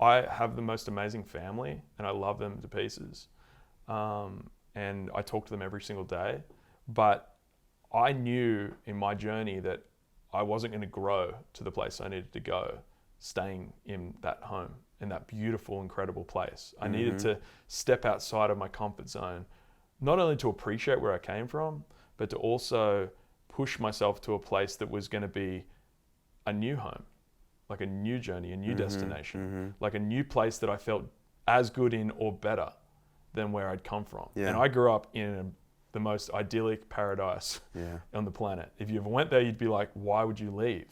I have the most amazing family and I love them to pieces. And I talk to them every single day. But I knew in my journey that I wasn't going to grow to the place I needed to go, staying in that home, in that beautiful, incredible place. I needed to step outside of my comfort zone, not only to appreciate where I came from, but to also push myself to a place that was going to be a new home, like a new journey, a new destination, like a new place that I felt as good in or better than where I'd come from. Yeah. And I grew up in the most idyllic paradise on the planet. If you ever went there, you'd be like, why would you leave?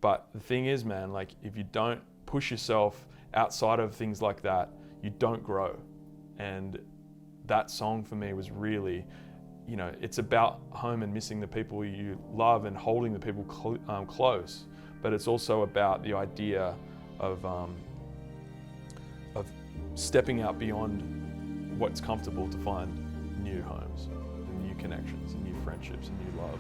But the thing is, man, like if you don't push yourself outside of things like that, you don't grow. And that song for me was really, you know, it's about home and missing the people you love and holding the people close. But it's also about the idea of stepping out beyond what's comfortable to find new homes and new connections and new friendships and new love.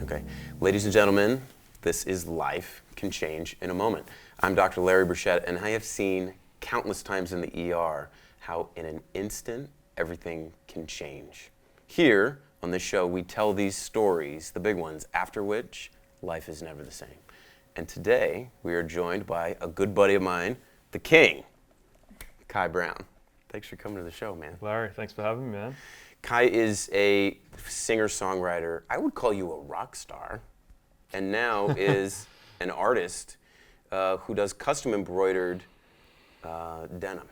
Okay, ladies and gentlemen, this is Life Can Change in a Moment. I'm Dr. Larry Burchett, and I have seen countless times in the ER how in an instant, everything can change. Here on this show, we tell these stories, the big ones, after which life is never the same. And today, we are joined by a good buddy of mine, the King, Kai Brown. Thanks for coming to the show, man. Larry, thanks for having me, man. Kai is a singer-songwriter. I would call you a rock star, and now is an artist who does custom embroidered denim.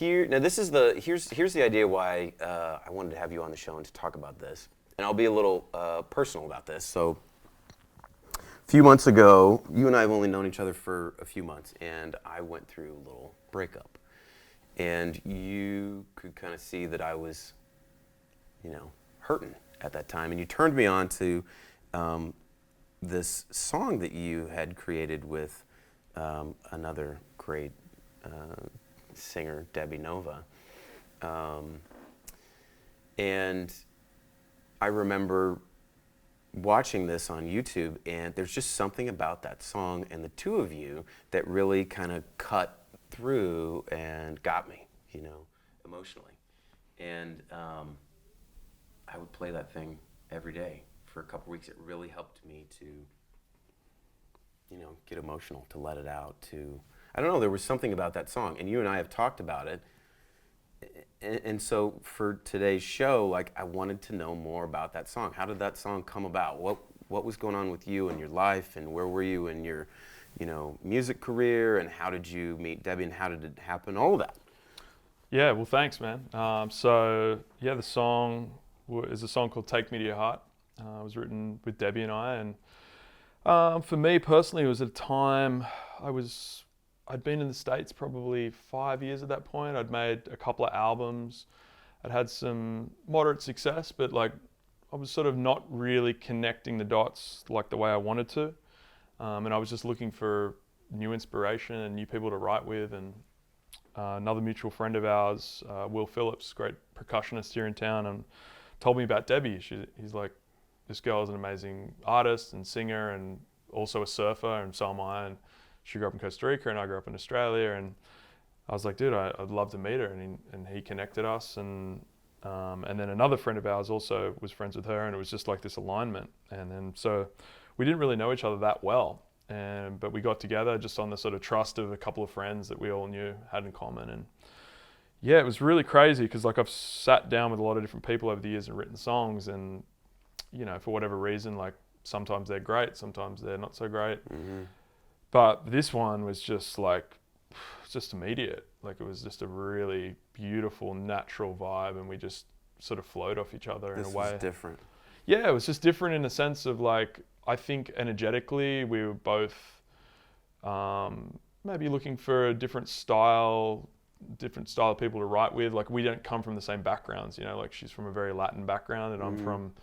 Now here's the idea why I wanted to have you on the show and to talk about this. And I'll be a little personal about this. So a few months ago, you and I have only known each other for a few months, and I went through a little breakup. And you could kind of see that I was, hurting at that time. And you turned me on to this song that you had created with another great singer, Debi Nova. And I remember watching this on YouTube, and there's just something about that song and the two of you that really kind of cut through and got me, emotionally. And I would play that thing every day for a couple weeks. It really helped me to, get emotional, to let it out, I don't know, there was something about that song, and you and I have talked about it. And so for today's show, I wanted to know more about that song. How did that song come about? What was going on with you in your life, and where were you in your, music career, and how did you meet Debi, and how did it happen? All of that. Yeah, well, thanks, man. The song is a song called "Take Me to Your Heart." It was written with Debi and I, and for me personally, it was at a time I'd been in the States probably 5 years at that point. I'd made a couple of albums. I'd had some moderate success, but I was sort of not really connecting the dots like the way I wanted to. And I was just looking for new inspiration and new people to write with. And another mutual friend of ours, Will Phillips, great percussionist here in town, and told me about Debi. He's like, this girl is an amazing artist and singer and also a surfer, and so am I. And she grew up in Costa Rica and I grew up in Australia, and I was like, dude, I'd love to meet her. And he connected us, and then another friend of ours also was friends with her, and it was just like this alignment. And then so we didn't really know each other that well, but we got together just on the sort of trust of a couple of friends that we all knew had in common. And yeah, it was really crazy because I've sat down with a lot of different people over the years and written songs, and for whatever reason, sometimes they're great, sometimes they're not so great. Mm-hmm. But this one was just just immediate. It was just a really beautiful, natural vibe, and we just sort of flowed off each other in a way. This was different. Yeah, it was just different in the sense of I think energetically we were both maybe looking for a different style of people to write with. We don't come from the same backgrounds, she's from a very Latin background, and I'm from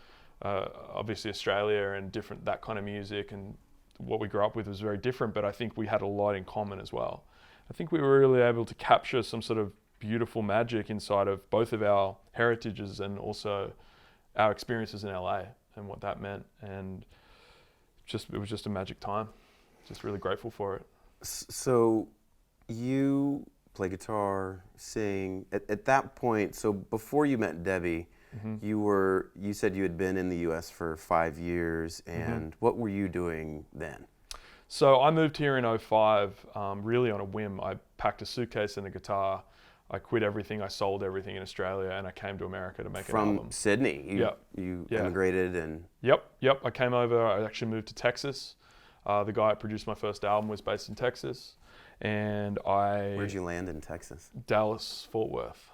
obviously Australia, and different, that kind of music, and what we grew up with was very different, but I think we had a lot in common as well. I think we were really able to capture some sort of beautiful magic inside of both of our heritages and also our experiences in LA. and what that meant, and it was just a magic time. Just really grateful for it. So you play guitar, sing. At that point, so before you met Debi, you said you had been in the U.S. for 5 years, and what were you doing then? So I moved here in '05, really on a whim. I packed a suitcase and a guitar. I quit everything. I sold everything in Australia, and I came to America to make an album. From Sydney? You immigrated and... Yep. I came over. I actually moved to Texas. The guy that produced my first album was based in Texas. And Where'd you land in Texas? Dallas, Fort Worth.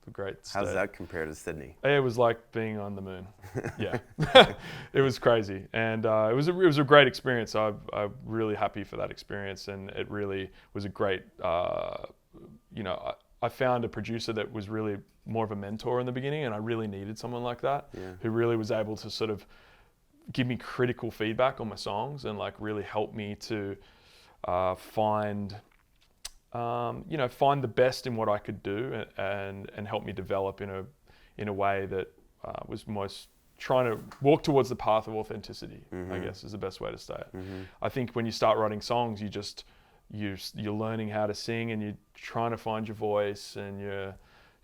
The great state. How does that compare to Sydney? It was like being on the moon. Yeah. It was crazy. And it was a great experience. I'm really happy for that experience. And it really was a great, I found a producer that was really more of a mentor in the beginning, and I really needed someone like that who really was able to sort of give me critical feedback on my songs and like really help me to find the best in what I could do and help me develop in a way that was most trying to walk towards the path of authenticity, I guess is the best way to say it. I think when you start writing songs, you're learning how to sing and you're trying to find your voice and you're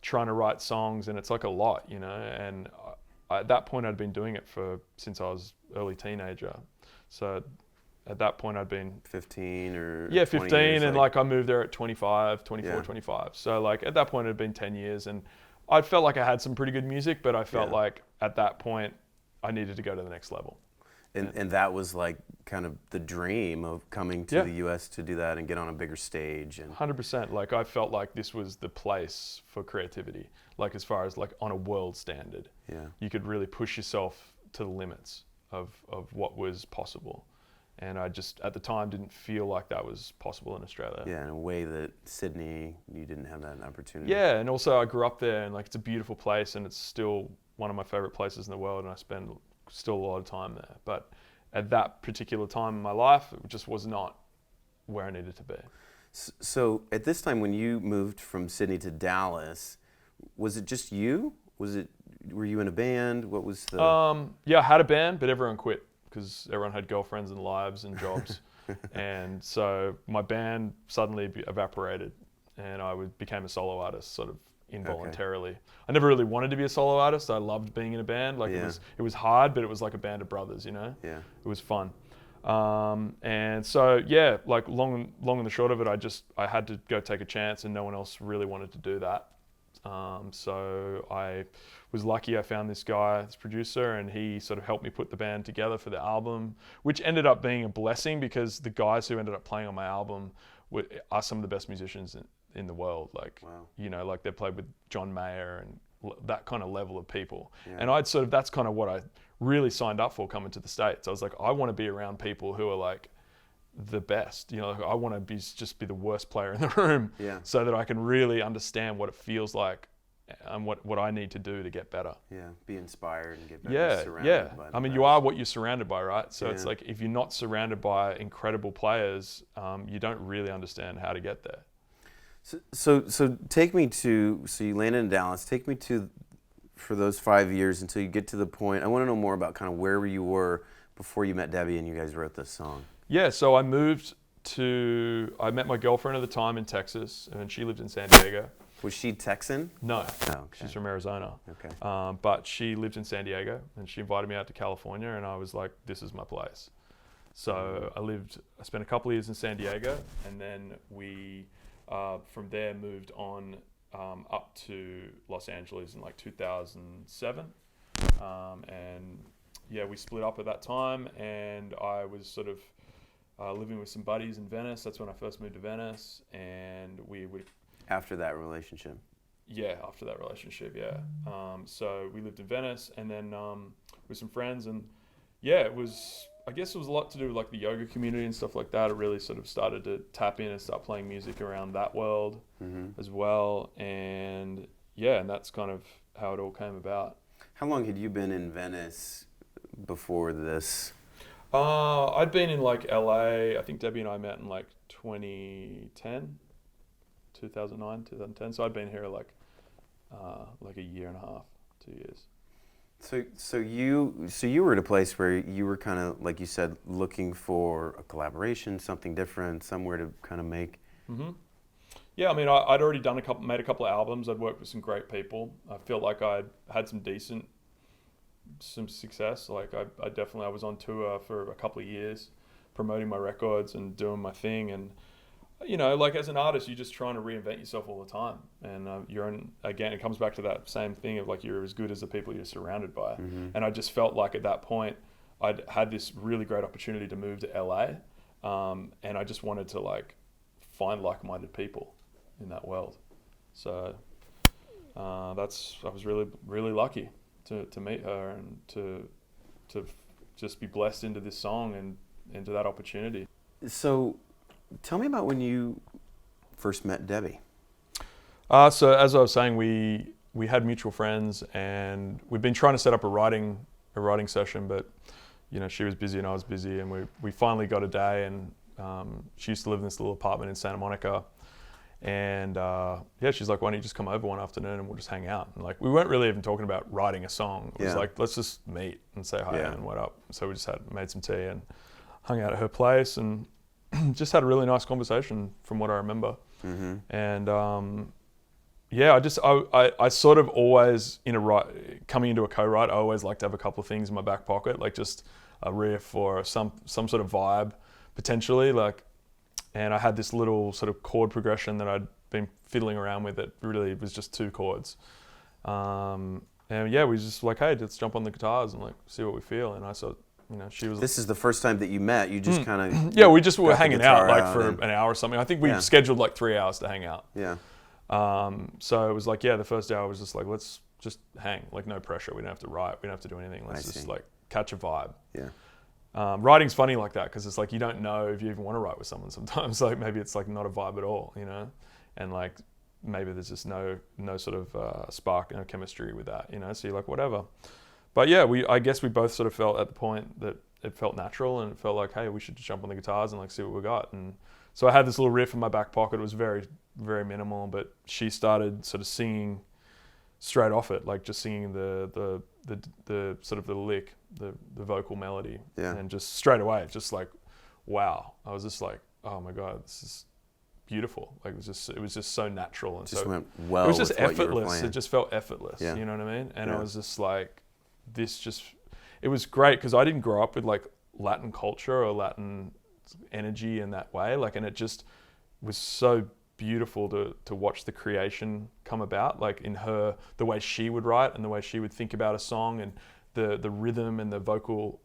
trying to write songs, and it's like a lot, and at that point I'd been doing it since I was early teenager. So at that point I'd been 15 or 15 years, and like I moved there at 25, 24, 25. So like at that point it had been 10 years, and I felt like I had some pretty good music, but I felt like at that point I needed to go to the next level. And that was like kind of the dream of coming to the US to do that and get on a bigger stage. And 100%. Like I felt like this was the place for creativity. Like as far as like on a world standard, you could really push yourself to the limits of what was possible. And I just at the time didn't feel like that was possible in Australia. Yeah, in a way that Sydney, you didn't have that opportunity. Yeah, and also I grew up there, and like it's a beautiful place, and it's still one of my favorite places in the world, and I spend still a lot of time there. But at that particular time in my life, it just was not where I needed to be. So at this time when you moved from Sydney to Dallas, was it just you? Were you in a band? What was the... I had a band, but everyone quit because everyone had girlfriends and lives and jobs. And so my band suddenly evaporated, and I became a solo artist sort of involuntarily. I never really wanted to be a solo artist. I loved being in a band. Like it was hard, but it was like a band of brothers, Yeah. It was fun. And so like long and the short of it, I had to go take a chance, and no one else really wanted to do that. So I was lucky. I found this guy, this producer, and he sort of helped me put the band together for the album, which ended up being a blessing because the guys who ended up playing on my album are some of the best musicians in the world. Like, like they played with John Mayer and that kind of level of people. And that's kind of what I really signed up for coming to the States. I was like, I want to be around people who are like the best. Like I want to just be the worst player in the room so that I can really understand what it feels like and what I need to do to get better. Yeah, be inspired and get better. Surrounded by I mean, you are what you're surrounded by, right? So it's like if you're not surrounded by incredible players, you don't really understand how to get there. So take me to, so you landed in Dallas, take me to, for those 5 years until you get to the point, I want to know more about kind of where you were before you met Debi and you guys wrote this song. Yeah, so I met my girlfriend at the time in Texas, and she lived in San Diego. Was she Texan? No, okay. She's from Arizona. Okay. But she lived in San Diego, and she invited me out to California, and I was like, this is my place. So I spent a couple of years in San Diego, and then we, from there, moved on up to Los Angeles in like 2007. We split up at that time, and I was sort of living with some buddies in Venice. That's when I first moved to Venice, and we would... After that relationship? Yeah, after that relationship, yeah. So we lived in Venice, and then with some friends, and it was... I guess it was a lot to do with like the yoga community and stuff like that. It really sort of started to tap in and start playing music around that world as well. And and that's kind of how it all came about. How long had you been in Venice before this? I'd been in like LA. I think Debi and I met in like 2010. So I'd been here like a year and a half, 2 years. So you were at a place where you were kind of, like you said, looking for a collaboration, something different, somewhere to kind of make. Hmm. Yeah, I mean, I'd already made a couple of albums. I'd worked with some great people. I felt like I'd had some success. Like I was on tour for a couple of years, promoting my records and doing my thing. And like as an artist, you're just trying to reinvent yourself all the time. And again, it comes back to that same thing of like you're as good as the people you're surrounded by. Mm-hmm. And I just felt like at that point, I'd had this really great opportunity to move to LA, and I just wanted to like find like-minded people in that world. So I was really lucky to meet her and to just be blessed into this song and into that opportunity. So tell me about when you first met Debi. So as I was saying, we had mutual friends and we'd been trying to set up a writing session, but she was busy and I was busy, and we finally got a day, and she used to live in this little apartment in Santa Monica. And she's like, why don't you just come over one afternoon and we'll just hang out? And like, we weren't really even talking about writing a song. It was like, let's just meet and say hi and what up. So we just made some tea and hung out at her place and just had a really nice conversation from what I remember. Mm-hmm. And I sort of always coming into a co-write, I always like to have a couple of things in my back pocket, like just a riff or some sort of vibe potentially, like. And I had this little sort of chord progression that I'd been fiddling around with that really was just 2 chords. And we was just like, hey, let's jump on the guitars and like see what we feel. And I saw, she was. This is the first time that you met. You just kind of. Yeah, we just were hanging out like for an hour or something. I think we scheduled like 3 hours to hang out. Yeah. So it was like, the first hour was just like, let's just hang, like no pressure. We don't have to write. We don't have to do anything. Let's just like catch a vibe. Yeah. Writing's funny like that because it's like you don't know if you even want to write with someone sometimes. Like maybe it's like not a vibe at all, and like maybe there's just no sort of spark, no chemistry with that, So you're like whatever. But yeah, I guess we both sort of felt at the point that it felt natural and it felt like, hey, we should just jump on the guitars and like see what we got. And so I had this little riff in my back pocket. It was very, very minimal, but she started sort of singing straight off it, like just singing the sort of the lick, the vocal melody, and just straight away, just like, wow! I was just like, oh my god, this is beautiful. Like it was just so natural and just so went well. It was just with what you were effortless. playing. It just felt effortless. Yeah. You know what I mean? And I was just like, it was great because I didn't grow up with like Latin culture or Latin energy in that way. Like, and it just was so beautiful to watch the creation come about, like in her, the way she would write and the way she would think about a song, and the rhythm and the vocal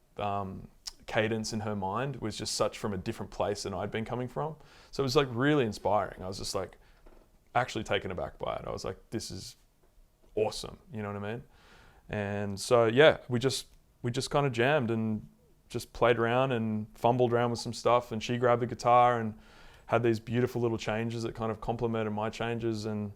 cadence in her mind was just such from a different place than I'd been coming from. So it was like really inspiring. I was just like actually taken aback by it. I was like, this is awesome. You know what I mean? And so we just kind of jammed and just played around and fumbled around with some stuff, and she grabbed the guitar and had these beautiful little changes that kind of complemented my changes, and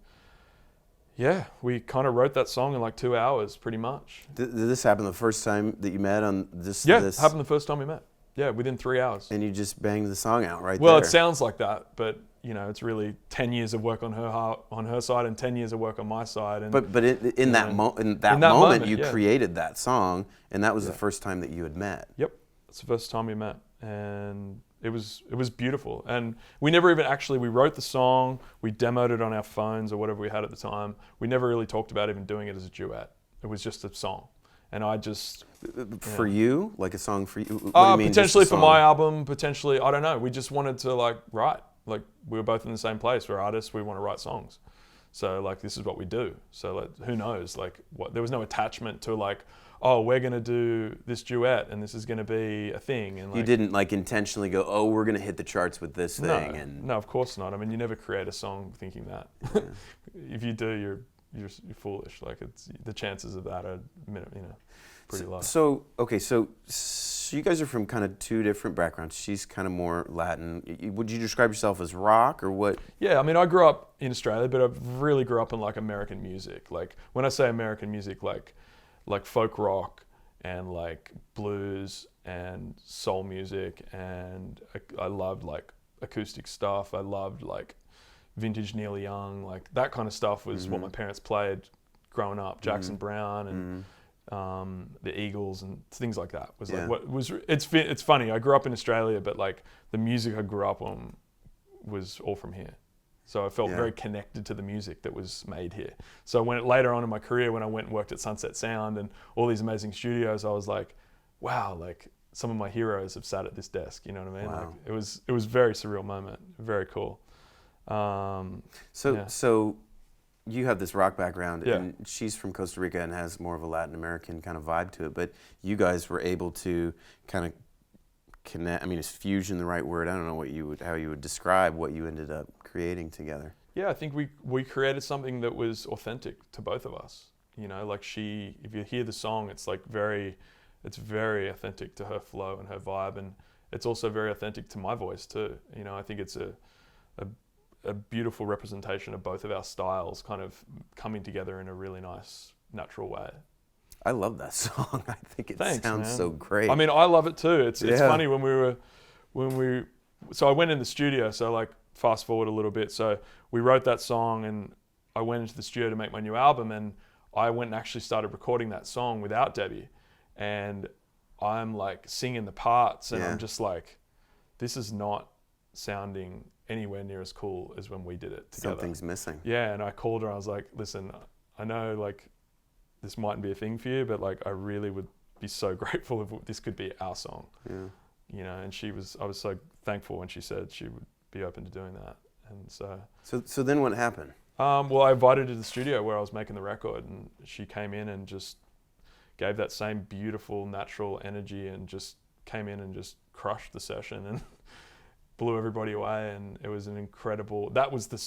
we kind of wrote that song in like 2 hours pretty much. Did this happen the first time that you met on this? Yeah, it happened the first time we met. Yeah, within 3 hours. And you just banged the song out there. Well, it sounds like that, but it's really 10 years of work on her side and 10 years of work on my side. And but in that moment, you created that song, and that was the first time that you had met. Yep, it's the first time we met, and it was beautiful. And we never even we wrote the song, we demoed it on our phones or whatever we had at the time. We never really talked about even doing it as a duet. It was just a song. And I just... For you? Like a song for you? What do you mean, potentially for my album, potentially, I don't know. We just wanted to like write. Like we were both in the same place. We're artists, we want to write songs. So like this is what we do. So like who knows? Like there was no attachment to like, oh, we're gonna do this duet and this is gonna be a thing. And like, you didn't like intentionally go, oh, we're gonna hit the charts with this thing. No, of course not. I mean, you never create a song thinking that. Yeah. If you do, you're foolish. Like the chances of that are pretty low. So you guys are from kind of 2 different backgrounds. She's kind of more Latin. Would you describe yourself as rock or what? Yeah, I mean, I grew up in Australia, but I really grew up in like American music. Like when I say American music, like folk rock and like blues and soul music, and I loved like acoustic stuff. I loved like vintage Neil Young, like that kind of stuff was what my parents played growing up. Jackson Browne and the Eagles and things like that. Was Yeah. like what was it's funny. I grew up in Australia, but like the music I grew up on was all from here. So I felt Yeah. very connected to the music that was made here. So when later on in my career, when I went and worked at Sunset Sound and all these amazing studios, I was like, wow, like some of my heroes have sat at this desk. You know what I mean? Wow. Like it was a very surreal moment. Very cool. So you have this rock background, Yeah. and she's from Costa Rica and has more of a Latin American kind of vibe to it. But you guys were able to kind of connect. I mean, is fusion the right word? I don't know how you would describe what you ended up creating together. Yeah, I think we created something that was authentic to both of us. You know, like if you hear the song, it's very authentic to her flow and her vibe, and it's also very authentic to my voice too. You know, I think it's a beautiful representation of both of our styles kind of coming together in a really nice, natural way. I love that song. I think it Thanks, sounds man. so great. I mean, I love it too. It's Yeah. funny so I went in the studio, so like fast forward a little bit. So we wrote that song and I went into the studio to make my new album, and I went and actually started recording that song without Debi. And I'm like singing the parts and Yeah. I'm just like, this is not sounding anywhere near as cool as when we did it together. Something's missing. Yeah, and I called her. I was like, "Listen, I know like this mightn't be a thing for you, but like I really would be so grateful if this could be our song." Yeah. You know, and I was so thankful when she said she would be open to doing that. And So then what happened? well, I invited her to the studio where I was making the record, and she came in and just gave that same beautiful, natural energy, and just came in and just crushed the session and blew everybody away. And it was an incredible. That was the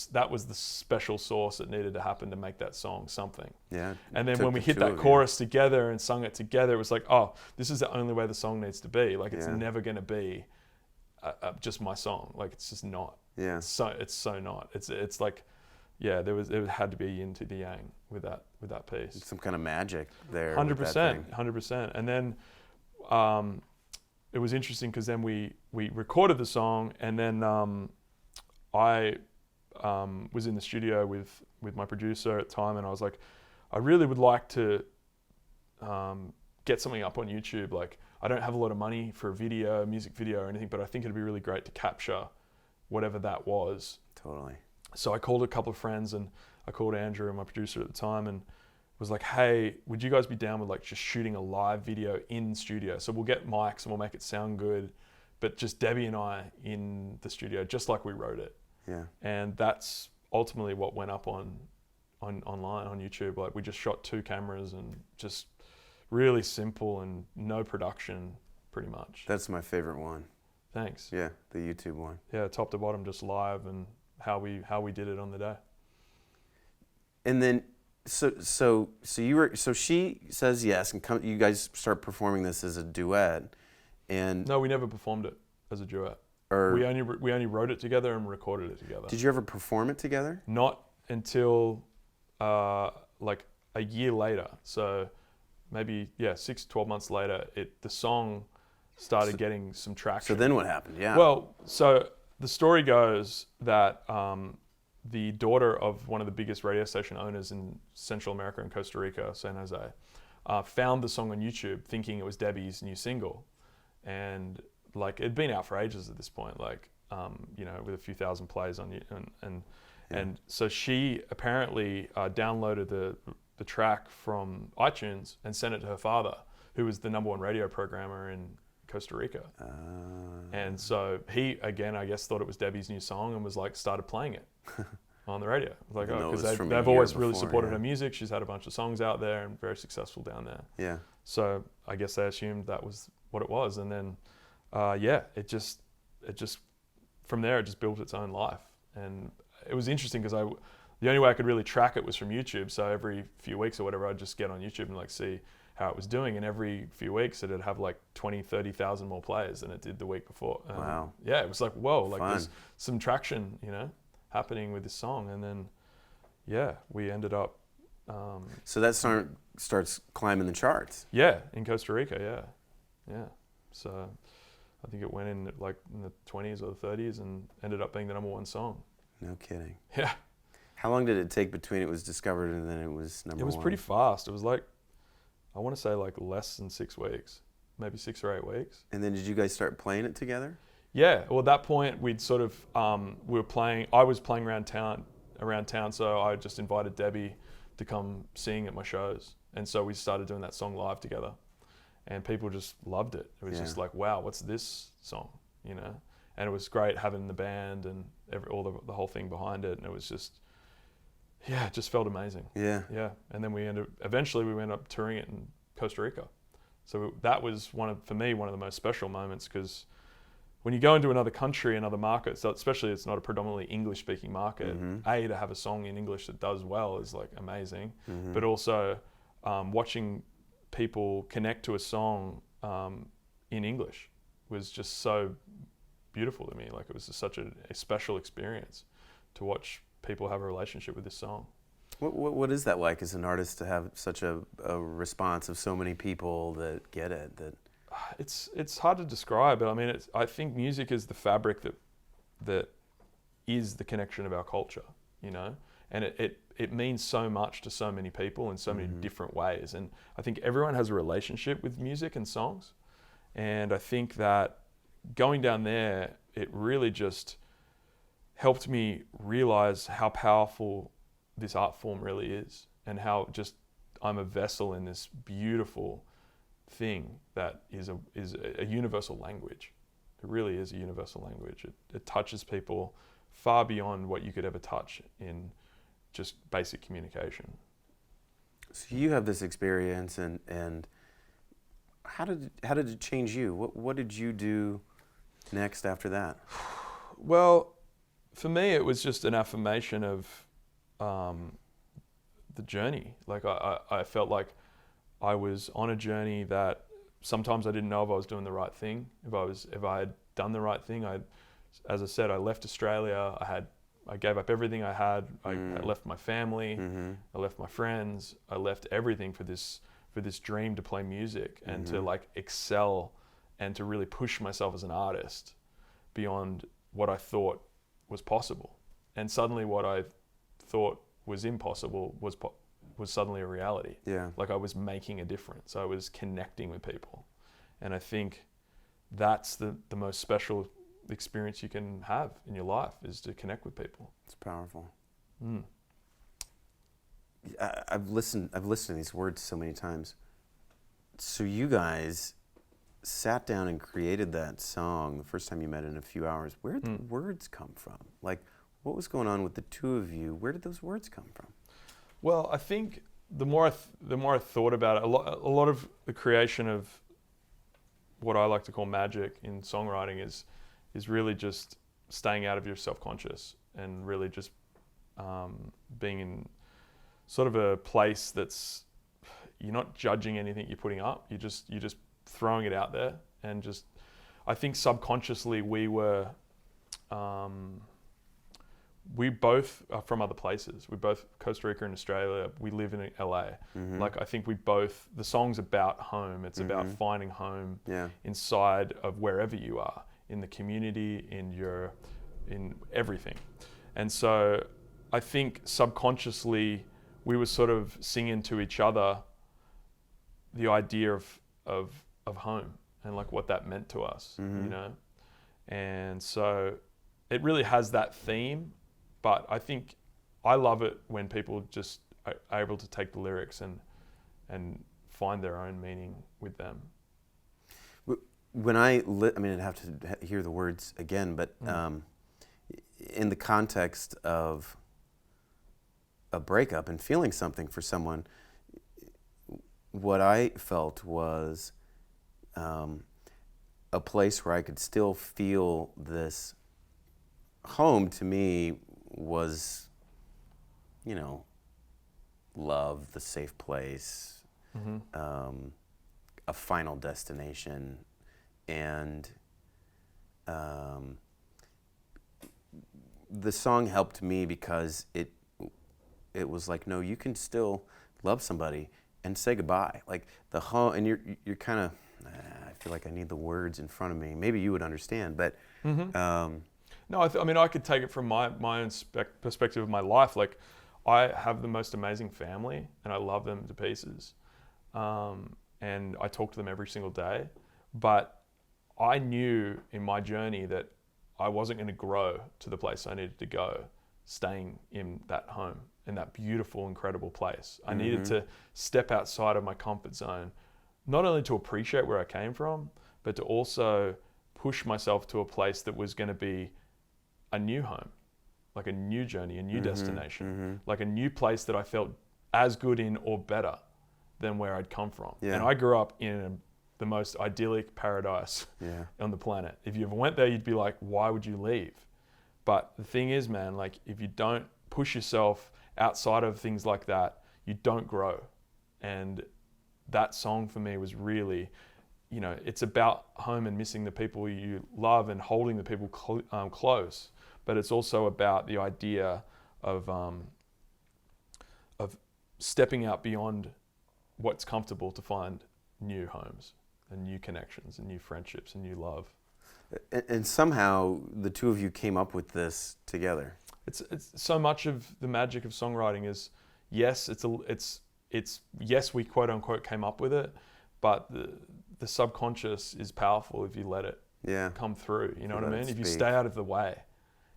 special sauce that needed to happen to make that song something. Yeah. And then took when we the hit two that of you. chorus together and sung it together, it was like, oh, this is the only way the song needs to be. Like it's Yeah. never going to be just my song. Like it's just not. Yeah. It's so not. It's like, yeah, it had to be yin to the yang with that piece. Some kind of magic there. 100%, 100%. And then it was interesting because then we recorded the song, and then I was in the studio with my producer at the time, and I was like, I really would like to get something up on YouTube. Like I don't have a lot of money for a music video or anything, but I think it'd be really great to capture whatever that was. Totally. So I called a couple of friends, and I called Andrew, my producer at the time, and was like, hey, would you guys be down with like just shooting a live video in studio? So we'll get mics and we'll make it sound good, but just Debi and I in the studio, just like we wrote it. Yeah. And that's ultimately what went up online on YouTube. Like we just shot 2 cameras and just really simple and no production, pretty much. That's my favorite one. Thanks. Yeah, the YouTube one. Yeah, top to bottom, just live and how we did it on the day. And then so she says yes, and you guys start performing this as a duet, and No, we never performed it as a duet. or We only wrote it together and recorded it together. did you ever perform it together? Not until like a year later. So maybe 6-12 months later, the song started getting some traction. So then what happened? Yeah. Well, so the story goes that the daughter of one of the biggest radio station owners in Central America and Costa Rica, San Jose, found the song on YouTube thinking it was Debi's new single. And like it'd been out for ages at this point, like, with a few thousand plays on it. And so she apparently downloaded the track from iTunes and sent it to her father, who was the #1 radio programmer in Costa Rica. And so he, again, I guess thought it was Debi's new song and was like, started playing it on the radio. Like, Even though it because was from a they've year really before, supported yeah. her music. She's had a bunch of songs out there and very successful down there. Yeah. So I guess they assumed that was what it was. And then, it just from there, it just built its own life. And it was interesting because the only way I could really track it was from YouTube. So every few weeks or whatever, I'd just get on YouTube and like see how it was doing. And every few weeks it'd have like 20, 30,000 more plays than it did the week before. Wow. Yeah, it was like, whoa, like Fun. there's some traction, happening with this song. And then, we ended up, So that song starts climbing the charts. in Costa Rica. Yeah. So I think it went in like in the 20s or the 30s and ended up being the #1 song. No kidding. I want to say like less than 6 weeks, maybe 6 or 8 weeks. And then did you guys start playing it together? Yeah, well, at that point we'd sort of we were playing. I was playing around town, so I just invited Debi to come sing at my shows, and so we started doing that song live together, and people just loved it. It was just like, wow, what's this song, you know? And it was great having the band and the whole thing behind it, and it was just, yeah, it just felt amazing. Yeah. Yeah, and then eventually we ended up touring it in Costa Rica, so that was for me one of the most special moments, because when you go into another country, another market, so especially it's not a predominantly English-speaking market, to have a song in English that does well is like amazing, but also watching people connect to a song in English was just so beautiful to me. Like, it was just such a special experience to watch people have a relationship with this song. What is that like as an artist, to have such a response of so many people that get it? That it's hard to describe, but I mean, I think music is the fabric that is the connection of our culture, you know, and it means so much to so many people in so many different ways. And I think everyone has a relationship with music and songs, and I think that going down there, it really just helped me realize how powerful this art form really is, and how just I'm a vessel in this beautiful thing that is a universal language. It really is a universal language. It touches people far beyond what you could ever touch in just basic communication. So you have this experience, and how did it change you? What did you do next after that? Well, for me, it was just an affirmation of the journey. Like, I felt like I was on a journey that sometimes I didn't know if I was doing the right thing. If I had done the right thing, as I said, I left Australia. I gave up everything I had. I left my family. I left my friends. I left everything for this dream to play music and to like excel and to really push myself as an artist beyond what I thought was possible. And suddenly, what I thought was impossible was suddenly a reality. Yeah. Like, I was making a difference. I was connecting with people. And I think that's the most special experience you can have in your life, is to connect with people. It's powerful. I've listened to these words so many times. So you guys sat down and created that song the first time you met in a few hours. Where did the words come from? Like, what was going on with the two of you? Where did those words come from? Well, I think the more I thought about it, a lot of the creation of what I like to call magic in songwriting is really just staying out of your self-conscious and really just being in sort of a place that's, you're not judging anything you're putting up. You're just throwing it out there, and just, I think subconsciously we both are from other places. We both, Costa Rica and Australia, we live in LA. Like, I think the song's about home. It's about finding home inside of wherever you are, in the community, in everything. And so I think subconsciously we were sort of singing to each other the idea of home and like what that meant to us, you know? And so it really has that theme. But I think I love it when people just are able to take the lyrics and find their own meaning with them. When I'd have to hear the words again, but in the context of a breakup and feeling something for someone, what I felt was a place where I could still feel this. Home to me was, you know, love, the safe place, a final destination, and the song helped me because it was like, no, you can still love somebody and say goodbye. Like the home, and you're kind of, I feel like I need the words in front of me. Maybe you would understand, but. No, I mean, I could take it from my own perspective of my life. Like, I have the most amazing family, and I love them to pieces. and I talk to them every single day. But I knew in my journey that I wasn't going to grow to the place I needed to go, staying in that home, in that beautiful, incredible place. I needed to step outside of my comfort zone, not only to appreciate where I came from, but to also push myself to a place that was going to be a new home, like a new journey, a new destination, like a new place that I felt as good in or better than where I'd come from. Yeah. And I grew up in the most idyllic paradise on the planet. If you ever went there, you'd be like, why would you leave? But the thing is, man, like if you don't push yourself outside of things like that, you don't grow. And that song for me was really, you know, it's about home and missing the people you love and holding the people close. But it's also about the idea of stepping out beyond what's comfortable to find new homes and new connections and new friendships and new love. And somehow the two of you came up with this together. It's so much of the magic of songwriting is, yes, yes, we quote unquote came up with it, but the subconscious is powerful if you let it come through. You know what I mean? If you stay out of the way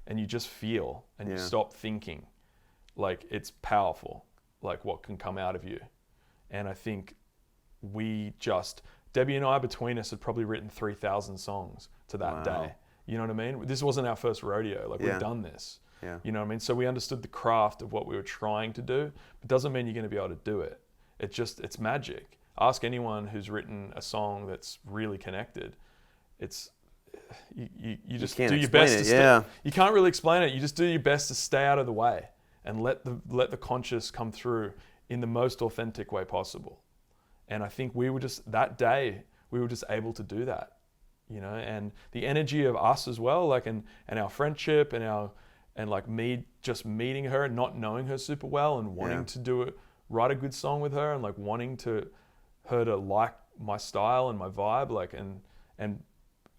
and you just feel and you stop thinking, like it's powerful, like what can come out of you. And I think Debi and I between us had probably written 3,000 songs to that day. You know what I mean? This wasn't our first rodeo. Like we've done this. Yeah. You know what I mean? So we understood the craft of what we were trying to do. It doesn't mean you're going to be able to do it. It's magic. Ask anyone who's written a song that's really connected. You just do your best. You can't really explain it. You just do your best to stay out of the way and let the conscious come through in the most authentic way possible. And I think that day we were just able to do that, you know, and the energy of us as well, like, and our friendship and like me just meeting her and not knowing her super well and wanting to write a good song with her and like wanting her to like my style and my vibe, like, and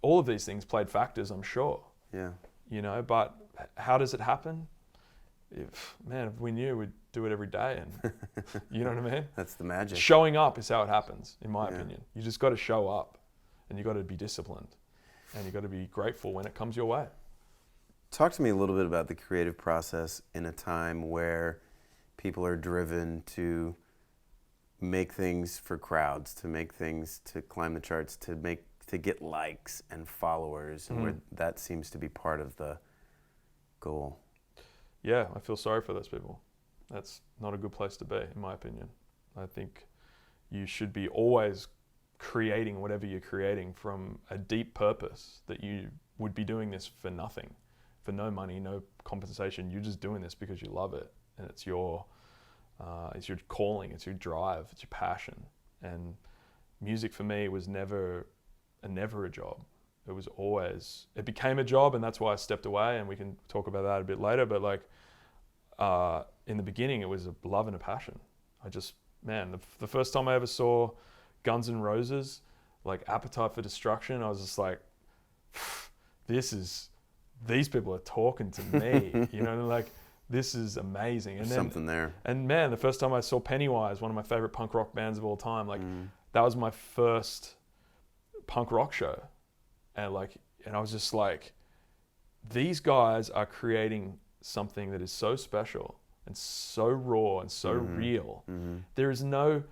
all of these things played factors, I'm sure. Yeah. You know, but how does it happen? If we knew, we'd do it every day, and you know what I mean? That's the magic. Showing up is how it happens, in my opinion. You just got to show up, and you got to be disciplined, and you got to be grateful when it comes your way. Talk to me a little bit about the creative process in a time where people are driven to make things for crowds, to make things to climb the charts, to get likes and followers, and where that seems to be part of the goal. Yeah, I feel sorry for those people. That's not a good place to be, in my opinion. I think you should be always creating whatever you're creating from a deep purpose, that you would be doing this for nothing, for no money, no compensation. You're just doing this because you love it, and it's your calling, it's your drive, it's your passion. And music for me was never a job. It became a job, and that's why I stepped away, and we can talk about that a bit later, but like in the beginning it was a love and a passion. The first time I ever saw Guns N' Roses, like Appetite for Destruction, I was just like, these people are talking to me, you know, like this is amazing. And there's something there. And man, the first time I saw Pennywise, one of my favorite punk rock bands of all time, like that was my first punk rock show. And I was just like, these guys are creating something that is so special and so raw and so real. There's no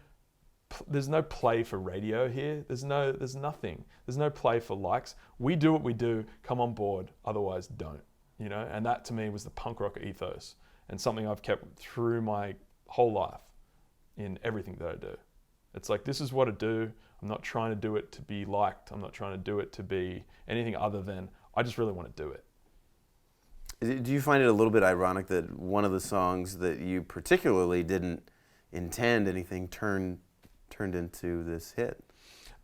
play for radio here. There's nothing. There's no play for likes. We do what we do. Come on board. Otherwise, don't. You know. And that to me was the punk rock ethos, and something I've kept through my whole life in everything that I do. It's like, this is what I do. I'm not trying to do it to be liked. I'm not trying to do it to be anything other than I just really want to do it. Do you find it a little bit ironic that one of the songs that you particularly didn't intend anything turned into this hit?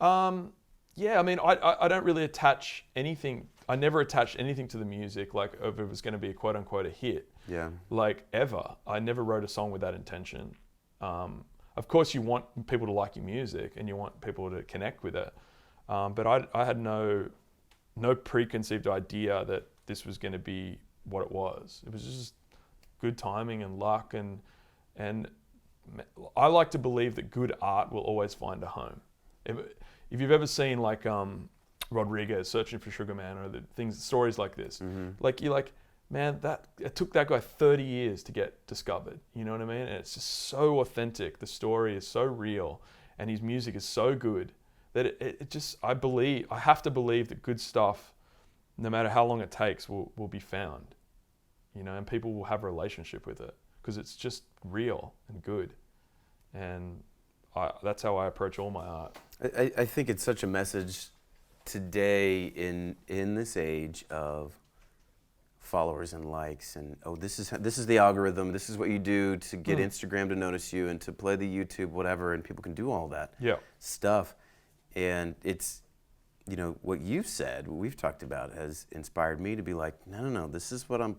Yeah, I mean, I don't really attach anything. I never attached anything to the music, like if it was going to be a quote unquote a hit. Yeah. Like ever. I never wrote a song with that intention. Of course, you want people to like your music and you want people to connect with it. But I had no preconceived idea that this was going to be what it was. It was just good timing and luck, and I like to believe that good art will always find a home. If you've ever seen like Rodriguez Searching for Sugar Man or stories like this, like you're like, man, it took that guy 30 years to get discovered. You know what I mean? And it's just so authentic. The story is so real, and his music is so good that it just, I have to believe that good stuff, no matter how long it takes, will be found. You know, and people will have a relationship with it because it's just real and good. And that's how I approach all my art. I think it's such a message today in this age of followers and likes, and this is the algorithm, this is what you do to get Instagram to notice you and to play the YouTube, whatever, and people can do all that stuff. And it's, you know, what you've said, what we've talked about, has inspired me to be like, no, this is what I'm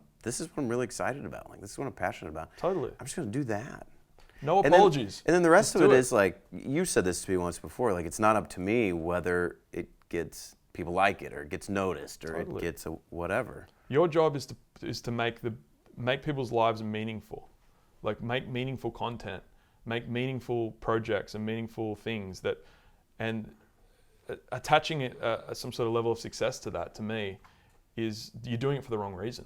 really excited about. Like, this is what I'm passionate about. Totally. I'm just going to do that. No apologies. And then the rest of it is like, you said this to me once before, like, it's not up to me whether it gets, people like it or it gets noticed or it gets whatever. Your job is to make people's lives meaningful. Like, make meaningful content, make meaningful projects and meaningful things and attaching it, some sort of level of success to that, to me, is you're doing it for the wrong reason.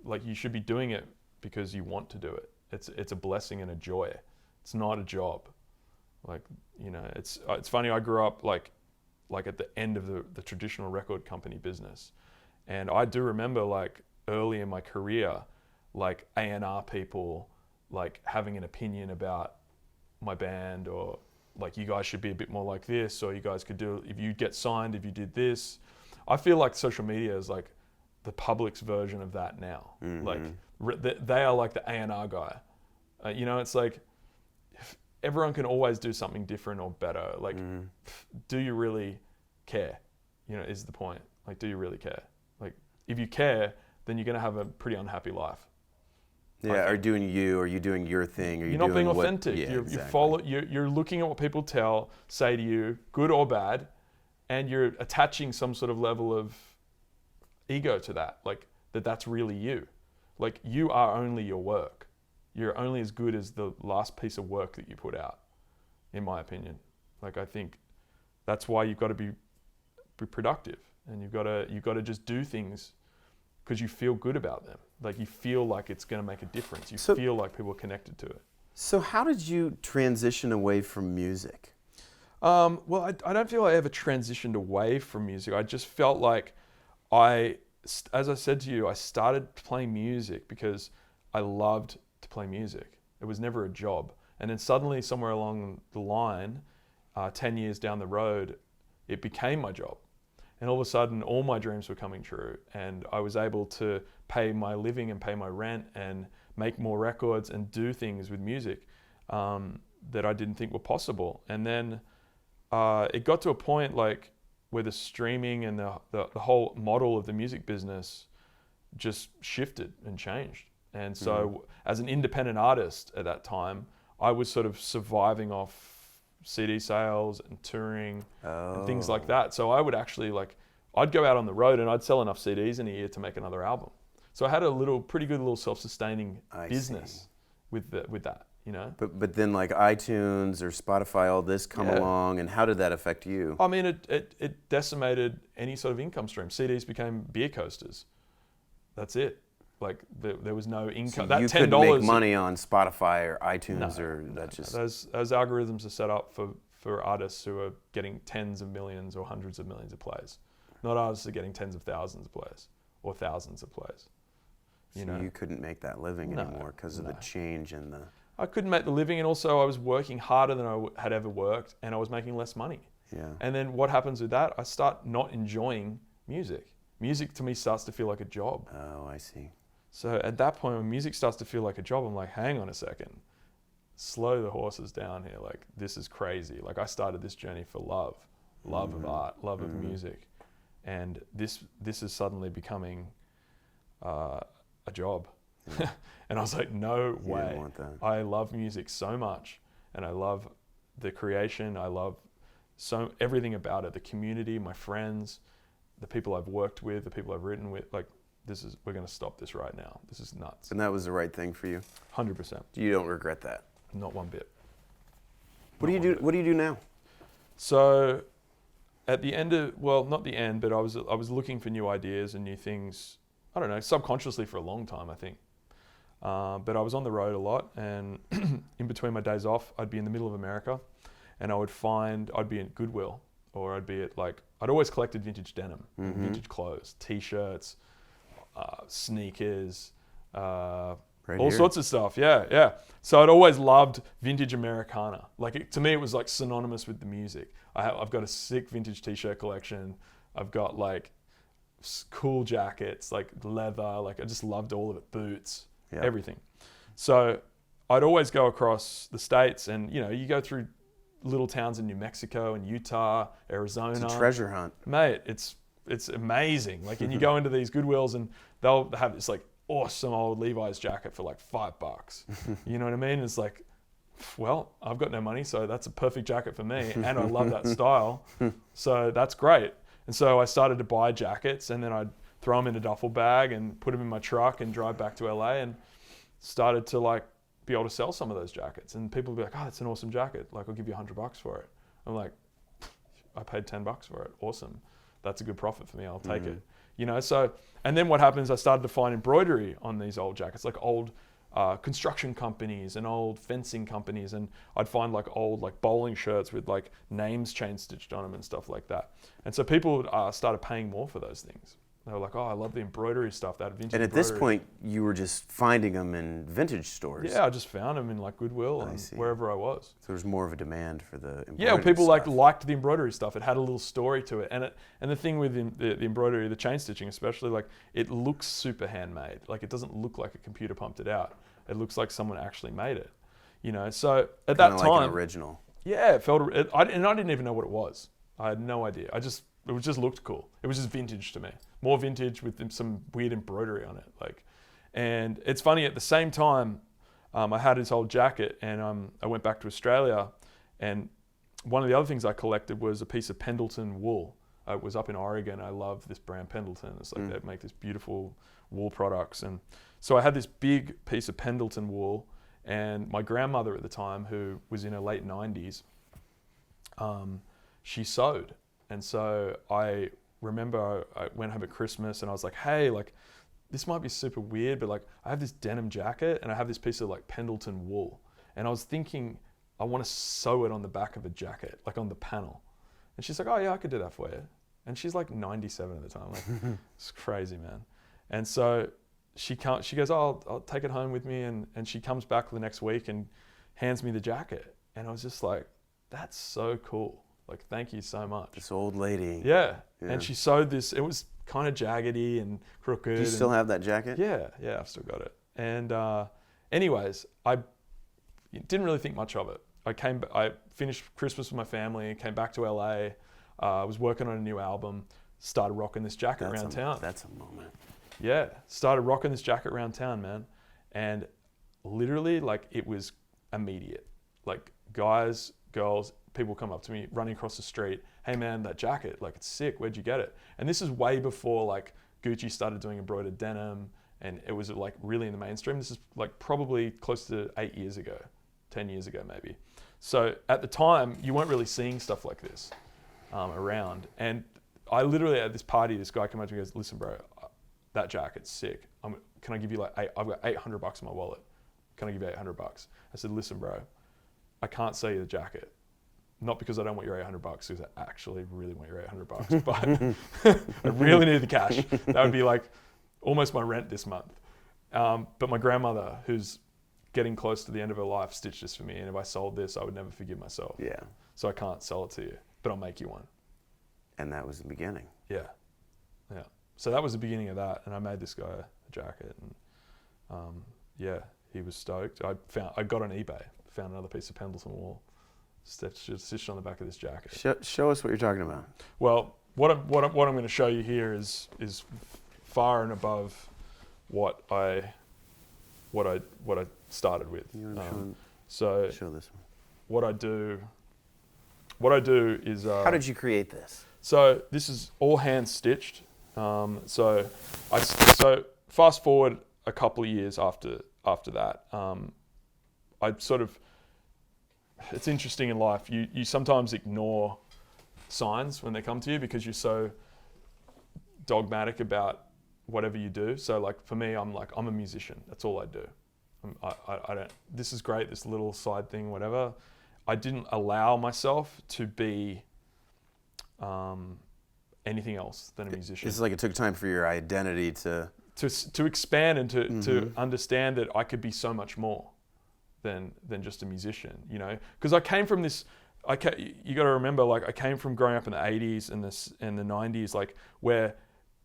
Like, you should be doing it because you want to do it. It's a blessing and a joy. It's not a job. Like, you know, it's funny. I grew up like at the end of the traditional record company business, and I do remember like early in my career, like A&R people like having an opinion about my band, or like, you guys should be a bit more like this, or you guys could do, if you get signed, if you did this. I feel like social media is like the public's version of that now. Like, they are like the A&R guy. You know, it's like, everyone can always do something different or better. Like, do you really care? You know, is the point. Like, do you really care? Like, if you care, then you're going to have a pretty unhappy life. Yeah, are you doing your thing? Are you you're not being doing authentic. You're looking at what people say to you, good or bad, and you're attaching some sort of level of ego to that. Like, that's really you. Like, you are only your work. You're only as good as the last piece of work that you put out, in my opinion. Like, I think that's why you've got to be productive, and you've got to just do things because you feel good about them. Like, you feel like it's going to make a difference. You feel like people are connected to it. So how did you transition away from music? Well, I don't feel I ever transitioned away from music. I just felt like as I said to you, I started playing music because I loved to play music. It was never a job. And then suddenly, somewhere along the line, 10 years down the road, it became my job. And all of a sudden, all my dreams were coming true. And I was able to pay my living and pay my rent and make more records and do things with music that I didn't think were possible. And then it got to a point like where the streaming and the whole model of the music business just shifted and changed. And so as an independent artist at that time, I was sort of surviving off CD sales and touring and things like that. So I would actually I'd go out on the road and I'd sell enough CDs in a year to make another album. So I had a pretty good little self-sustaining business with that, you know. But then like iTunes or Spotify, all this come along, and how did that affect you? I mean, it decimated any sort of income stream. CDs became beer coasters. That's it. Like there was no income. So you couldn't make money on Spotify or iTunes, those algorithms are set up for artists who are getting tens of millions or hundreds of millions of plays. Not artists that are getting tens of thousands of plays or thousands of plays. You couldn't make that living anymore because of the change in the... I couldn't make the living, and also I was working harder than I had ever worked, and I was making less money. Yeah. And then what happens with that? I start not enjoying music. Music to me starts to feel like a job. Oh, I see. So at that point, when music starts to feel like a job, I'm like, hang on a second. Slow the horses down here. Like, this is crazy. Like, I started this journey for love of art, love of music. And this is suddenly becoming a job. Yeah. And I was like, no way. You didn't want that. I love music so much, and I love the creation. I love everything about it, the community, my friends, the people I've worked with, the people I've written with. Like, we're going to stop this right now. This is nuts. And that was the right thing for you? 100%. You don't regret that? Not one bit. What do you do? What do you do now? So at the end of, well, not the end, but I was looking for new ideas and new things. I don't know, subconsciously for a long time, I think. But I was on the road a lot, and in between my days off, I'd be in the middle of America, and I'd be at Goodwill, or I'd be at I'd always collected vintage denim, vintage clothes, T-shirts, sneakers, all sorts of stuff. Yeah. So I'd always loved vintage Americana. To me, it was like synonymous with the music. I've got a sick vintage T-shirt collection. I've got cool jackets, leather. I just loved all of it. Boots, everything. So I'd always go across the States, and you go through little towns in New Mexico and Utah, Arizona. It's a treasure hunt, mate. It's amazing. And you go into these Goodwills, and they'll have this awesome old Levi's jacket for $5. You know what I mean? It's well, I've got no money, so that's a perfect jacket for me, and I love that style, so that's great. And so I started to buy jackets, and then I'd throw them in a duffel bag and put them in my truck and drive back to LA, and started to be able to sell some of those jackets. And people would be like, "Oh, that's an awesome jacket. I'll give you $100 for it." I'm like, "I paid $10 for it. Awesome. That's a good profit for me. I'll take it." So, and then what happens, I started to find embroidery on these old jackets, old construction companies and old fencing companies, and I'd find old bowling shirts with names chain stitched on them and stuff like that. And so people started paying more for those things. They were like, "Oh, I love the embroidery stuff, that vintage." And at this point, you were just finding them in vintage stores. Yeah, I just found them in Goodwill and wherever I was. So there's more of a demand for the embroidery. Yeah, people stuff. liked the embroidery stuff. It had a little story to it, and the thing with the embroidery, the chain stitching especially, it looks super handmade. It doesn't look like a computer pumped it out. It looks like someone actually made it. So at that time, like an original. Yeah, it felt. I didn't even know what it was. I had no idea. It just looked cool. It was just vintage to me. More vintage with some weird embroidery on it. And it's funny, at the same time, I had this old jacket, and I went back to Australia, and one of the other things I collected was a piece of Pendleton wool. It was up in Oregon. I love this brand Pendleton. It's they make this beautiful wool products. And so I had this big piece of Pendleton wool, and my grandmother at the time, who was in her late 90s, she sewed. And so I remember I went home at Christmas, and I was like, "Hey, this might be super weird, but I have this denim jacket, and I have this piece of Pendleton wool." And I was thinking, I want to sew it on the back of a jacket, on the panel. And she's like, "Oh yeah, I could do that for you." And she's 97 at the time. It's crazy, man. And so she goes, "Oh, I'll take it home with me." And she comes back the next week and hands me the jacket. And I was just like, "That's so cool. Thank you so much." This old lady. Yeah. And she sewed this. It was kind of jaggedy and crooked. Do you still have that jacket? Yeah, I've still got it. And anyways, I didn't really think much of it. I finished Christmas with my family and came back to LA. I was working on a new album, started rocking this jacket around town. That's a moment. Yeah, started rocking this jacket around town, man. And literally, it was immediate. Guys, girls, people come up to me running across the street. "Hey man, that jacket, it's sick. Where'd you get it?" And this is way before Gucci started doing embroidered denim, and it was really in the mainstream. This is probably close to 8 years ago, 10 years ago maybe. So at the time, you weren't really seeing stuff like this around. And I literally at this party, this guy came up to me and goes, "Listen, bro, that jacket's sick. Can I give you I've got $800 in my wallet. Can I give you $800? I said, "Listen, bro, I can't sell you the jacket. Not because I don't want your $800, because I actually really want your $800, but I really need the cash. That would be almost my rent this month." But my grandmother, who's getting close to the end of her life, stitched this for me, and if I sold this, I would never forgive myself. Yeah. So I can't sell it to you, but I'll make you one. And that was the beginning. Yeah. So that was the beginning of that, and I made this guy a jacket, and he was stoked. I got on eBay, found another piece of Pendleton wool, stitched on the back of this jacket. Show us what you're talking about. Well, what I'm going to show you here is far and above what I started with. So show this one. What I do is. How did you create this? So this is all hand stitched. So fast forward a couple of years after that, I sort of it's interesting in life. You sometimes ignore signs when they come to you because you're so dogmatic about whatever you do. So like for me, I'm a musician. That's all I do. I don't. This is great. This little side thing, whatever. I didn't allow myself to be anything else than a musician. It's like it took time for your identity to expand and to understand that I could be so much more than just a musician, you know, because I came from this. You got to remember, like I came from growing up in the 80s and the 90s, like where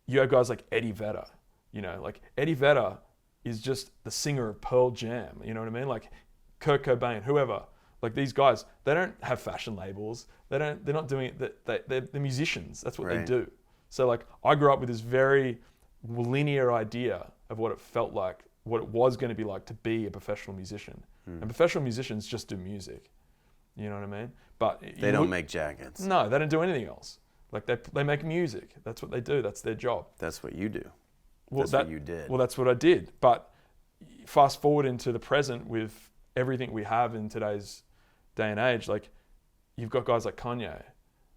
you have guys like Eddie Vedder, you know, like Eddie Vedder is just the singer of Pearl Jam, you know what I mean? Like Kurt Cobain, whoever, like these guys, they don't have fashion labels. They're not doing it. They're musicians. That's what they do. So like I grew up with this very linear idea of what it felt like, what it was going to be like to be a professional musician. And professional musicians just do music. You know what I mean? But they don't make jackets. No, they don't do anything else. Like they make music. That's what they do. That's their job. That's what you do. Well, that's what you did. Well, that's what I did. But fast forward into the present with everything we have in today's day and age, like you've got guys like Kanye,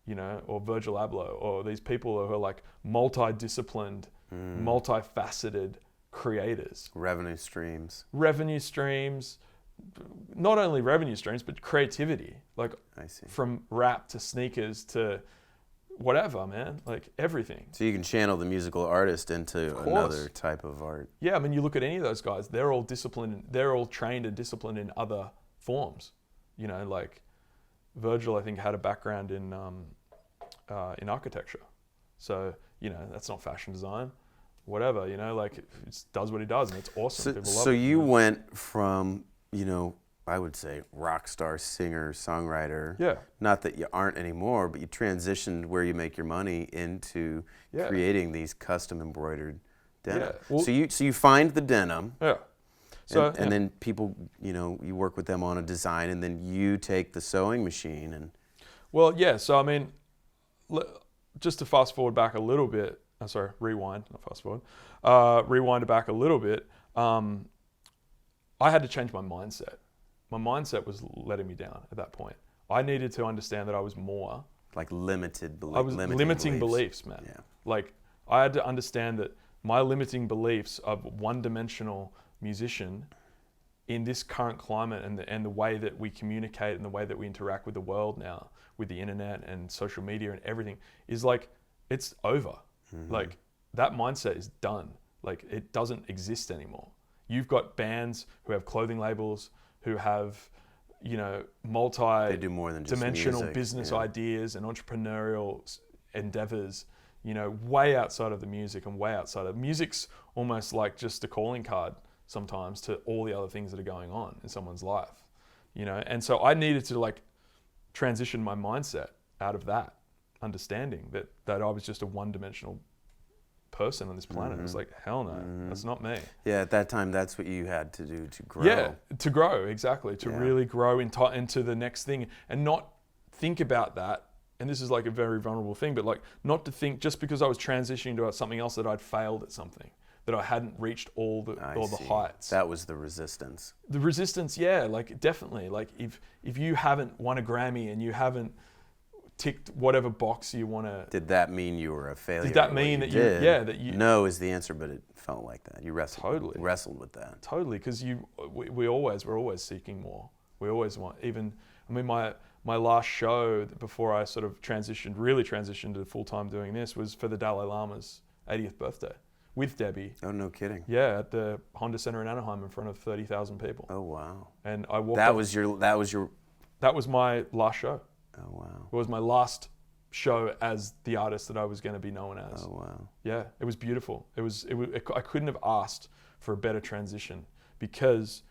you know, or Virgil Abloh, or these people who are like multidisciplined, multifaceted creators. Revenue streams, not only revenue streams, but creativity. Like I see. From rap to sneakers to whatever, man, like everything. So you can channel the musical artist into another type of art. Yeah, I mean, you look at any of those guys, they're all disciplined, they're all trained and disciplined in other forms. You know, like Virgil, I think, had a background in architecture. So, you know, that's not fashion design. Whatever, you know, like it does what he does and it's awesome. People love it. So you went from, you know, I would say rock star, singer, songwriter. Yeah. Not that you aren't anymore, but you transitioned where you make your money into creating these custom embroidered denim. Yeah. Well, so you find the denim. Yeah. So and then people, you know, you work with them on a design, and then you take the sewing machine and. Well, yeah. So I mean, just to fast forward back a little bit. Rewind, not fast forward. Rewind it back a little bit. I had to change my mindset. My mindset was letting me down at that point. I needed to understand that I was more. Like limited beliefs. I was limiting beliefs, man. Yeah. Like I had to understand that my limiting beliefs of one-dimensional musician in this current climate and the way that we communicate and the way that we interact with the world now, with the internet and social media and everything, is like, it's over. Like that mindset is done. Like it doesn't exist anymore. You've got bands who have clothing labels, who have, you know, they do more than just dimensional music. business ideas and entrepreneurial endeavors, you know, way outside of the music and way outside of music's almost like just a calling card sometimes to all the other things that are going on in someone's life, you know. And so I needed to like transition my mindset out of that understanding that I was just a one-dimensional person on this planet. It was like, hell no, that's not me. Yeah, at that time, that's what you had to do to grow. Yeah, to grow, exactly. To really grow into the next thing and not think about that. And this is like a very vulnerable thing, but like not to think just because I was transitioning to something else that I'd failed at something, that I hadn't reached all the heights. That was the resistance. The resistance, yeah, like definitely. Like if you haven't won a Grammy and you haven't ticked whatever box you want to. Did that mean you were a failure? Did that mean that you? No is the answer, but it felt like that. You wrestled. Totally wrestled with that. Totally, because we're always seeking more. We always want. Even I mean, my last show before I sort of really transitioned to full time doing this was for the Dalai Lama's 80th birthday with Debi. Oh, no kidding. Yeah, at the Honda Center in Anaheim in front of 30,000 people. Oh wow. And I walked. That was my last show. Oh wow. It was my last show as the artist that I was going to be known as. Oh wow. Yeah, it was beautiful. I couldn't have asked for a better transition because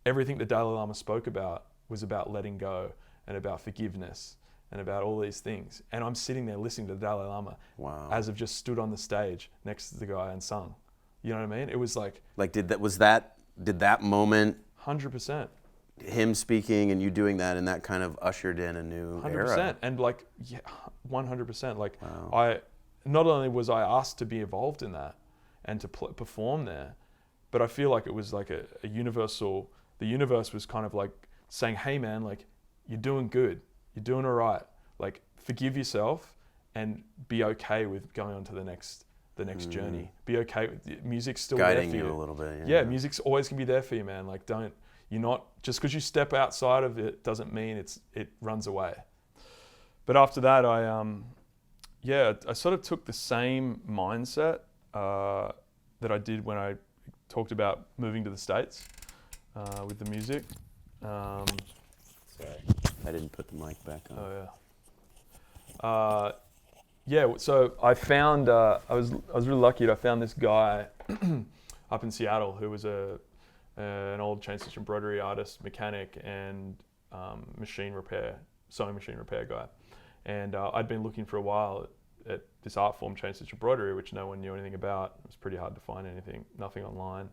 everything the Dalai Lama spoke about was about letting go and about forgiveness and about all these things. And I'm sitting there listening to the Dalai Lama as I've just stood on the stage next to the guy and sung. You know what I mean? It was like did that moment 100%. Him speaking and you doing that, and that kind of ushered in a new 100%. era. And like, yeah, 100%. Like, I not only was I asked to be involved in that and to perform there, but I feel like it was like a universal. The universe was kind of like saying, "Hey, man, like, you're doing good. You're doing all right. Like, forgive yourself and be okay with going on to the next journey. Be okay with music's still guiding there for you a little bit. Yeah, music's always gonna be there for you, man. Like, you're not, just because you step outside of it doesn't mean it runs away. But after that, I sort of took the same mindset that I did when I talked about moving to the States with the music. Sorry, I didn't put the mic back on. Oh yeah. So I found I was really lucky that I found this guy up in Seattle who was an old chain stitch embroidery artist, mechanic, and sewing machine repair guy. And I'd been looking for a while at this art form, chain stitch embroidery, which no one knew anything about. It was pretty hard to find nothing online.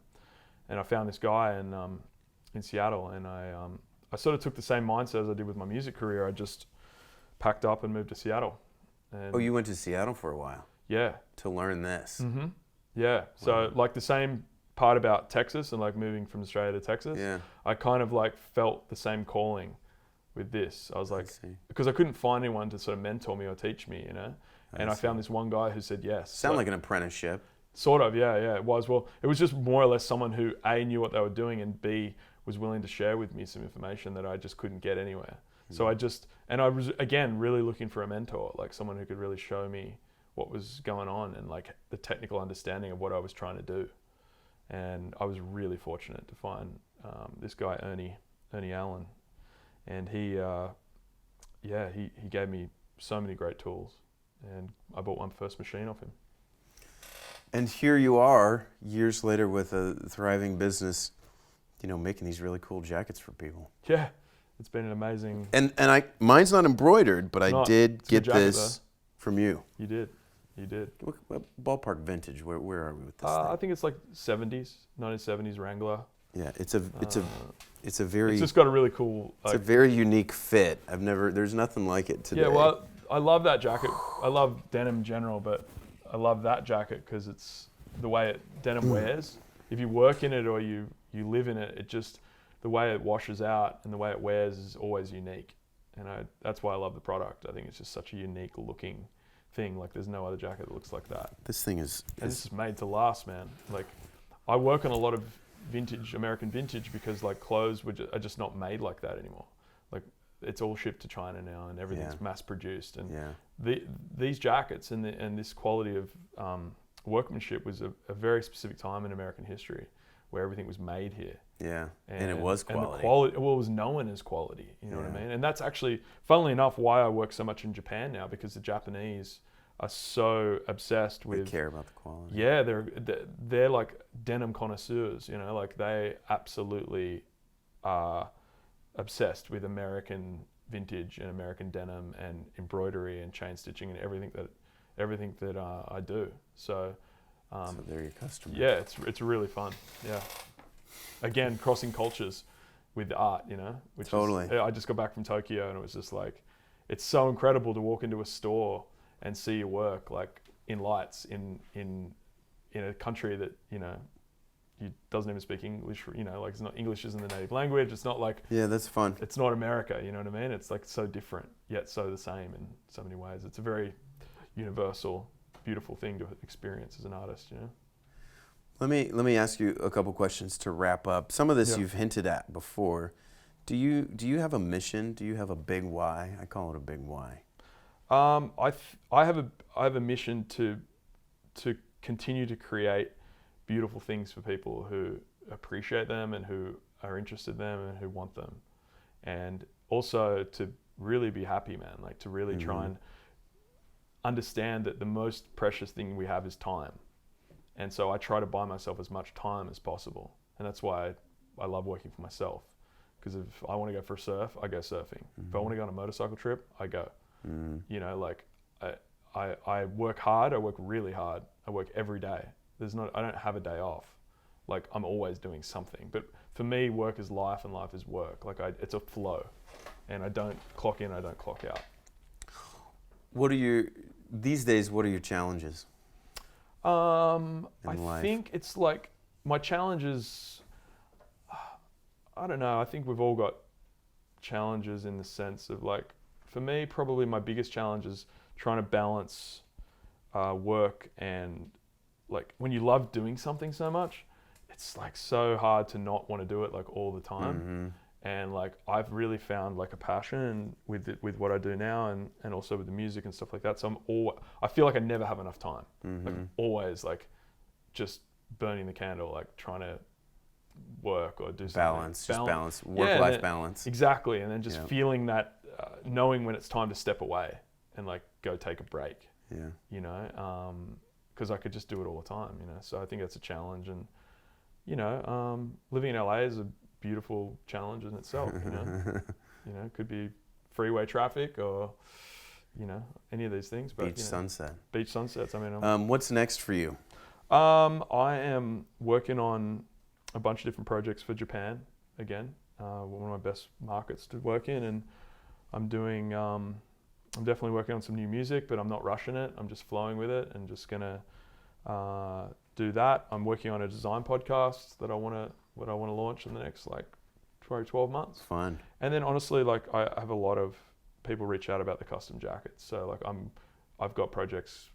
And I found this guy in Seattle, and I sort of took the same mindset as I did with my music career. I just packed up and moved to Seattle. And you went to Seattle for a while? Yeah. To learn this? Mm-hmm. Yeah. So like the same part about Texas and like moving from Australia to Texas, I kind of like felt the same calling with this. I was like, because I couldn't find anyone to sort of mentor me or teach me, and I found this one guy who said yes. Sound like an apprenticeship. Sort of, yeah, it was. Well, it was just more or less someone who A, knew what they were doing, and B, was willing to share with me some information that I just couldn't get anywhere. So I was, again, really looking for a mentor, like someone who could really show me what was going on and like the technical understanding of what I was trying to do. And I was really fortunate to find this guy, Ernie Allen. And he gave me so many great tools. And I bought my first machine off him. And here you are, years later, with a thriving business, making these really cool jackets for people. Yeah, it's been an amazing. And mine's not embroidered, but I did get this from you. You did. What ballpark vintage? Where are we with this thing? I think it's like 1970s Wrangler. Yeah, it's a very. It's just got a really cool. It's a very unique fit. There's nothing like it today. Yeah, well, I love that jacket. I love denim in general, but I love that jacket because it's the way denim wears. If you work in it or you live in it, the way it washes out and the way it wears is always unique. And that's why I love the product. I think it's just such a unique looking thing. Like, there's no other jacket that looks like that. This thing is. And this is made to last, man. Like, I work on a lot of American vintage, because like clothes are just not made like that anymore. Like, it's all shipped to China now, and everything's mass produced. And these jackets and this quality of workmanship was a very specific time in American history where everything was made here. Yeah, and it was quality. And the quality, well, it was known as quality, you know what I mean? And that's actually, funnily enough, why I work so much in Japan now, because the Japanese are so obsessed with... They care about the quality. Yeah, they're like denim connoisseurs, like they absolutely are obsessed with American vintage and American denim and embroidery and chain stitching and everything that I do. So they're your customer. Yeah, it's really fun. Yeah. Again, crossing cultures with art, which totally. I just got back from Tokyo, and it was just like, it's so incredible to walk into a store and see your work like in lights in a country that you doesn't even speak English. Like, it's not, English isn't the native language. It's not like, yeah, that's fun. It's not America. You know what I mean? It's like so different yet so the same in so many ways. It's a very universal, beautiful thing to experience as an artist. Let me ask you a couple questions to wrap up. Some of this you've hinted at before. Do you have a mission? Do you have a big why? I call it a big why. I have a mission to continue to create beautiful things for people who appreciate them and who are interested in them and who want them, and also to really be happy, man. Like, to really try and understand that the most precious thing we have is time. And so I try to buy myself as much time as possible. And that's why I love working for myself. Because if I want to go for a surf, I go surfing. If I want to go on a motorcycle trip, I go. Like, I work hard, I work really hard. I work every day. I don't have a day off. Like, I'm always doing something. But for me, work is life and life is work. Like, it's a flow. And I don't clock in, I don't clock out. These days, what are your challenges? I think it's like, my challenges, I don't know, I think we've all got challenges in the sense of like, for me, probably my biggest challenge is trying to balance work and like when you love doing something so much, it's like so hard to not want to do it like all the time. Mm-hmm. And like I've really found like a passion with what I do now, and also with the music and stuff like that. So I feel like I never have enough time. Mm-hmm. Like always like just burning the candle, like trying to work or do something. Balance, work-life then, balance. Exactly, and then just feeling that, knowing when it's time to step away and like go take a break. Yeah. You know, because I could just do it all the time. You know, so I think that's a challenge, and you know, living in LA is a beautiful challenge in itself. You know, it could be freeway traffic or you know any of these things. But Beach sunset. Beach sunsets. I mean, what's next for you? I am working on a bunch of different projects for Japan again. One of my best markets to work in, and I'm doing. I'm definitely working on some new music, but I'm not rushing it. I'm just flowing with it and just gonna do that. I'm working on a design podcast that I want to launch in the next like 12 months. Fun. And then honestly, like I have a lot of people reach out about the custom jackets. So like I've got projects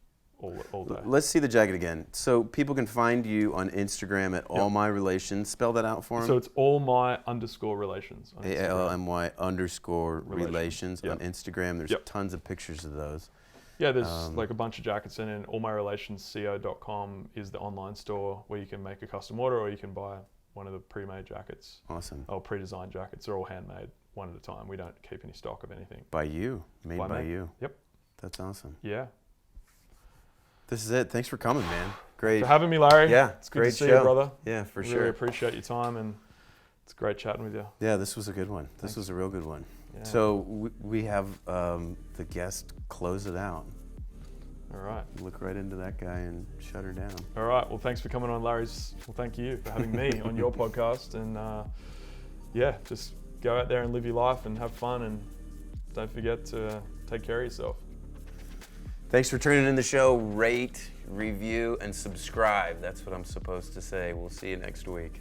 all day. Let's see the jacket again. So people can find you on Instagram at All My Relations. Spell that out for them. So it's All My _relations. ALMY_relations on Instagram. There's tons of pictures of those. Yeah, there's like a bunch of jackets in it. allmyrelationsco.com is the online store where you can make a custom order or you can buy one of the pre-made jackets. Awesome. Or pre-designed jackets. They're all handmade one at a time. We don't keep any stock of anything. By you. Made by you. Yep. That's awesome. Yeah. This is it. Thanks for coming, man. Great. For having me, Larry. Yeah, it's good great to see show. you, brother. Yeah, for really sure. Appreciate your time, and it's great chatting with you. Yeah, this was a good one. Thanks. This was a real good one. Yeah. So we have the guest close it out. All right. Look right into that guy and shut her down. All right. Well, thanks for coming on, Larry's. Well, thank you for having me on your podcast, and just go out there and live your life and have fun, and don't forget to take care of yourself. Thanks for tuning in the show. Rate, review, and subscribe. That's what I'm supposed to say. We'll see you next week.